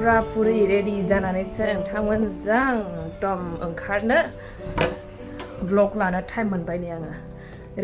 फुरा फुरि रेडि जानानैसो नोंथांमोनजों एकदम ओंखारनो व्लग लानो टाइम मोनबाय नै आङो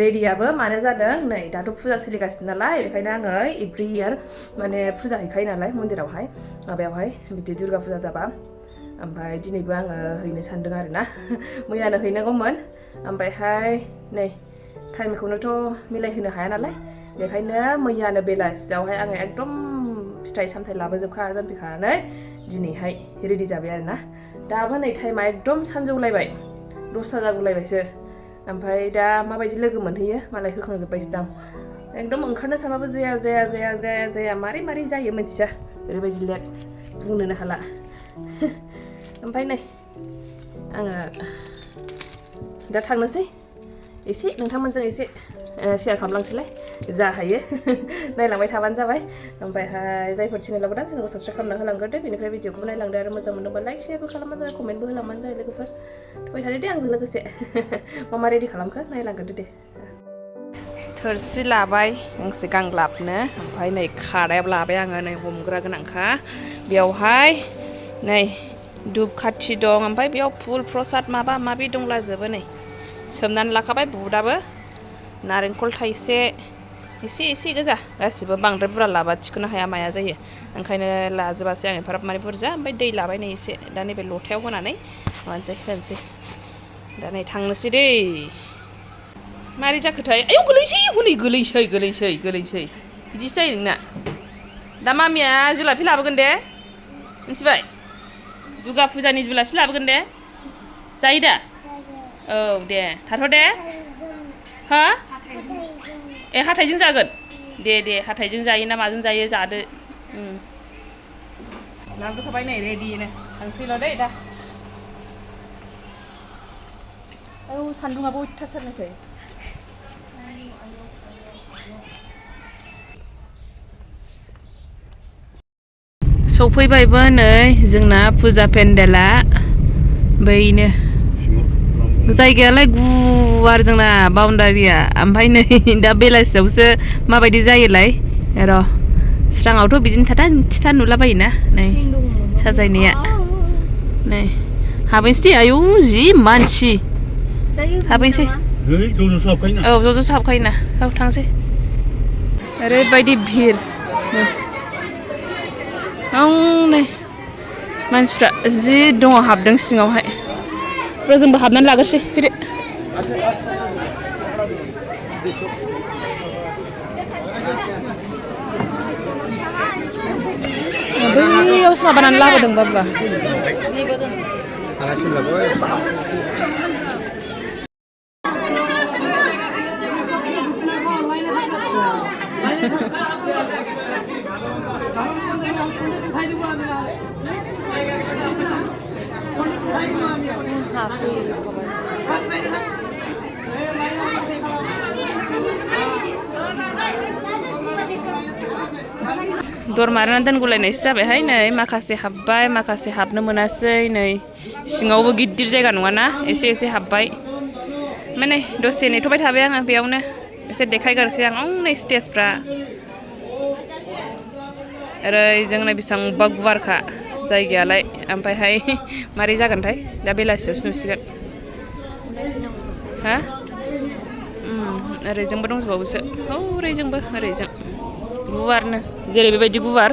रेडियाबो मानो जादों नै दाथ' फुजा सोलिगासिनो नालाय बेखायनो आङो एभ्रि इयार माने फुजा हैखायो नालाय मन्दिरावहाय माबायावहाय बिदि दुर्गा फुजा जाबा ओमफ्राय दिनैबो आङो हैनो सानदों आरोना मैयानो हैनांगौमोन ओमफ्रायहाय नै टाइमखौनोथ' मिलायहोनो हाया नालाय बेखायनो मैयानो बेलासियावहाय आङो एकदम फिथाइ सामथाइ लाबोजोबखानानै दिनैहाय रेडि जाबाय आरोना दाबो नै टाइमा एकदम सानजौलायबाय 10ता जागुलायबायसो ओमफ्राय दा माबायदि लोगो मोनहैयो मालाय होखांजोब्बायसो दां एकदम ओंखारनो सानबाबो जाया मारै जायो मिथिया ओरैबायदि लेट बुंनोनो हाला ओमफ्राय नै आङो दा थांनोसै एसे नोंथांमोनजों एसे शेयार खालामलांसैलाय जा हायो नायलांबाय थाबानो जाबाय ओमफ्रायहाय जायफोर चेनेलाव गोदान चेनेलखौ साबस्क्राइब खालामना होलांग्रोदो बेनिफ्राय भिडिअखौबो नायलांदो आरो मोजां मोनदोंबा लाइक शेयारबो खालामबानो जाबाय कमेन्टबो होलांबानो जाबाय लोगोफोर थाबाय थादो दे आंजों लोगोसे मा रेडि खालामखो नायलांग्रोदो दे थोरसि लाबाय गांसे गांलाबनो ओमफ्राय नै खादायाव लाबाय आङो नै हमग्रा गोनांखा बेयावहाय नै धुप खाथि दं ओमफ्राय बेयाव फुल प्रसाद माबा माबि दंलाजोबो नै सोमनानै लाखाबाय बुटआबो नारेंखल थाइसे एसे गोजा गासिबो बांद्राय बुरजा लाबा थिखोनो हाया माया जायो ओंखायनो लाजोबासै आं एफाराब माने बुरजा ओमफ्राय दै लाबाय नै एसे दा नैबे लथायाव होनानै होनोसै दा नै थांनोसै दै मारै जाखोथाय आयौ गोलैसै हनै गोलैसै बिदिसो जायो नोंना दा मामिया जुलाफि लाबोगोन दे मिथिबाय दुर्गा फुजानि जुलाफि लाबोगोन दे जायो दा औ दे थाथ' दे हा ए हाथाइजों जागोन दे हाथाइजों जायो ना माजों जायो जादो लांजोबखाबाय नै रेडिनो थांसैल' दै दा औ सान्दुङाबो अयथासारनोसै सफैबायबो नै जोंना फुजा पेन्डेला बैनो जायगायालाय गुवार जोंना बाउन्डारिया ओमफ्राय नै दा बेलासियावसो माबायदि जायोलाय र' स्राङावथ' बिदिनो थिथा नुलाबायोना नै साजायनाया नै हाबैनोसै दे आयौ जि मानसि हाबैनोसै औ ज''ज''सो हाबखायोना औ थांसै ओरैबायदि भिर नै मानसिफ्रा जि दङ हाबदों सिङावहाय र' जोंबो हाबनानै लाग्रोसै फैदो बैयावसो माबानानै लाबोदों बाबा दर मारनानै दोनगुलायनायसो जाबायहाय नै माखासे हाबबाय माखासे हाबनो मोनासै नै सिङावबो गिदिर जायगा नङाना एसे हाबबाय माने दसे नेथ'बाय थाबाय आङो बेयावनो एसे देखायगारसै आं नै स्टेजफ्रा ओरै जोंना बेसेबांबा गुवारखा जायगायालाय ओमफ्रायहाय मारै जागोनथाय दा बेलासियावसो नुसिगोन हा ओरैजोंबो दंजोबावोसो ओरैजोंबो ओरैजों गुवारनो जेरै बेबायदि गुवार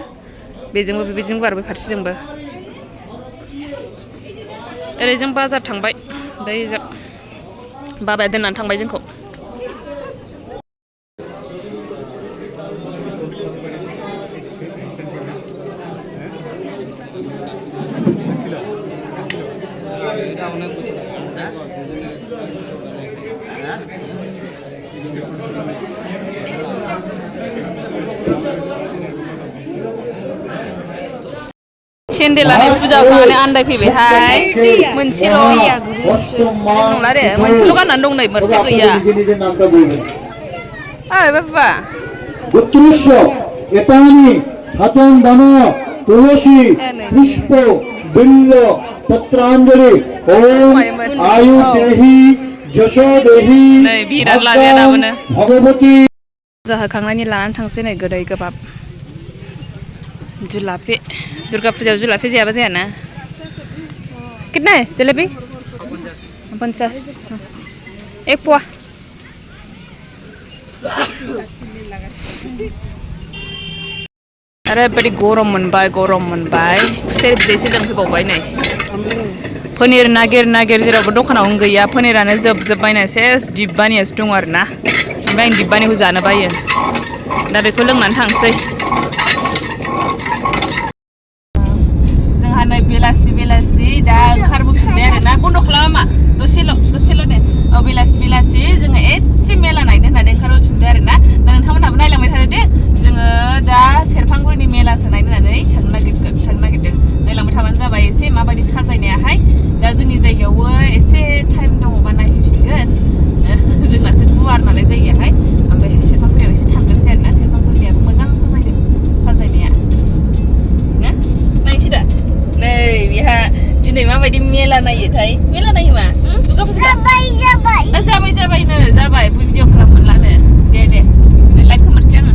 बेजोंबो बेबायदिनो गुवार बे फारसेजोंबो ओरैजों बाजार थांबाय बैजों बाबाया दोननानै थांबाय जोंखौ सेन्देलानि फुजा होखांनानै आन्दायफैबायहाय मोनसेल' नंला दे मोनसेल' गाननानै दं नै मोनसे गैया ओइ बाबा तुलसी पुष्प बिल्व पत्रांजलि ओम आयु देहि जशो देहि नै बिरात लागाया दाबोनो भगवती फुजा होखांनायनि लानानै थांसै नै गोदै गोबाब जुलापी दुर्गा पूजा जुलापी जायाबा जाया ना कितना है जलेबी 50 एक पोवा ओरैबायदि गरम मोनबाय खुसेर बिदैसो लोंफैबावबाय नै पनिर नागिर जेरावबो दखानावनो गैया पनिरानो जोबजोब्बायनो सेस डिब्बानियासो दं आरोना ओमफ्राय आं डिब्बानिखौ जानो बायो दा बेखौ लोंनानै थांसै जोंहा नै बेलासि दा ओंखारबोफिनबाय आरोना बन्द' खालामा दसेल' दे बेलासि जोङो एसे मेला नायनो होननानै ओंखारबोफिनबाय आरोना दा नोंथांमोनहाबो नायलांबाय थादो दे जोङो दा सेरफांगुरिनि मेलासो नायनो होननानै थांनो नागिरदों नायलांबाय थाबानो जाबाय एसे माबायदि साजायनायाहाय दा जोंनि जायगायावबो एसे टाइम दङबा नायफैफिनगोन जोंनासो गुवार नालाय जायगायाहाय ओमफ्राय सेरफांगुरियाव एसे थांग्रोसै आरोना सेरफांगुरिनियाबो मोजां साजायनाया ना नायनोसै दा नै बेहा दिनै माबायदि मेला नायोथाय मेला नायो मा जाबाय भिडिअ खालामगोन लानो दे लाइक खोमोरसै आङो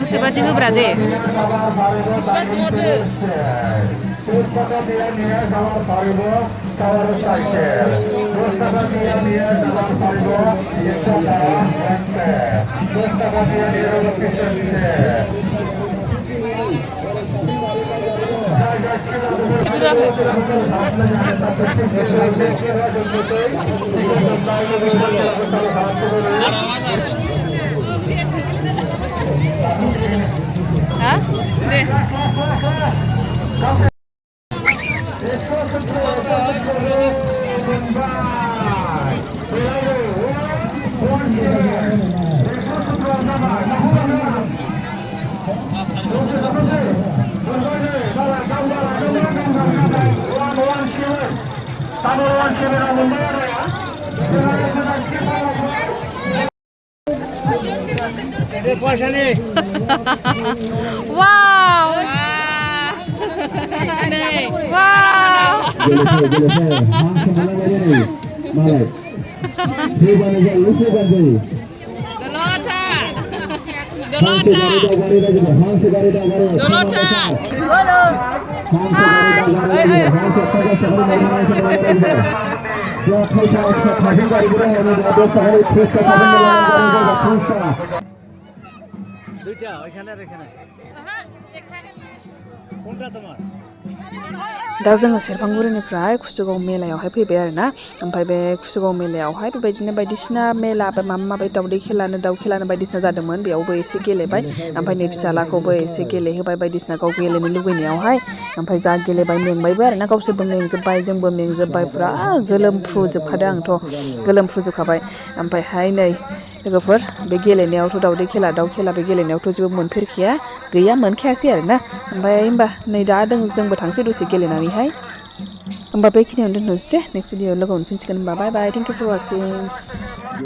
Besebaci hoब्रा दे बेसेबांसो हरदो Hah? Deh. Wow. Wow. দুইটা ওইখানে আর এখানে কোনটা তোমার दा जोङो सेरफांगुरिनिफ्राय कुसुगाव मेलायावहाय फैबाय आरोना ओमफ्राय बे कुसुगाव मेलायावहाय बेबायदिनो बायदिसिना मेला बा माबा दाउदै खेलानो दाउ खेलानो बायदिसिना जादोंमोन बेयावबो एसे गेलेबाय ओमफ्राय नै फिसालाखौबो एसे गेलेहोबाय बायदिसिना गाव गेलेनो लुबैनायावहाय ओमफ्राय जा गेलेबाय मेंबायबो आरोना गावसोरबो मेंजोब्बाय जोंबो मेंजोब्बाय फुरा गोलोमफ्रुजोबखादों आंथ' गोलोमफ्रुजोबखाबाय ओमफ्रायहाय नै लोगोफोर बे गेलेनायावथ' दाउदै खेला दाउ खेला बे गेलेनायावथ' जेबो मोनफेरखाया गैया मोनखायासै आरोना ओमफ्राय होमबा नै दा जोंबो थांसै दसे गेलेनानैहाय होमबा बेखिनियावनो दोनथ'नोसै दे नेक्स्ट भिडिअ लोगो मोनफिनसिगोन होमबा बाय बाय थेंक इउ फर वाचिं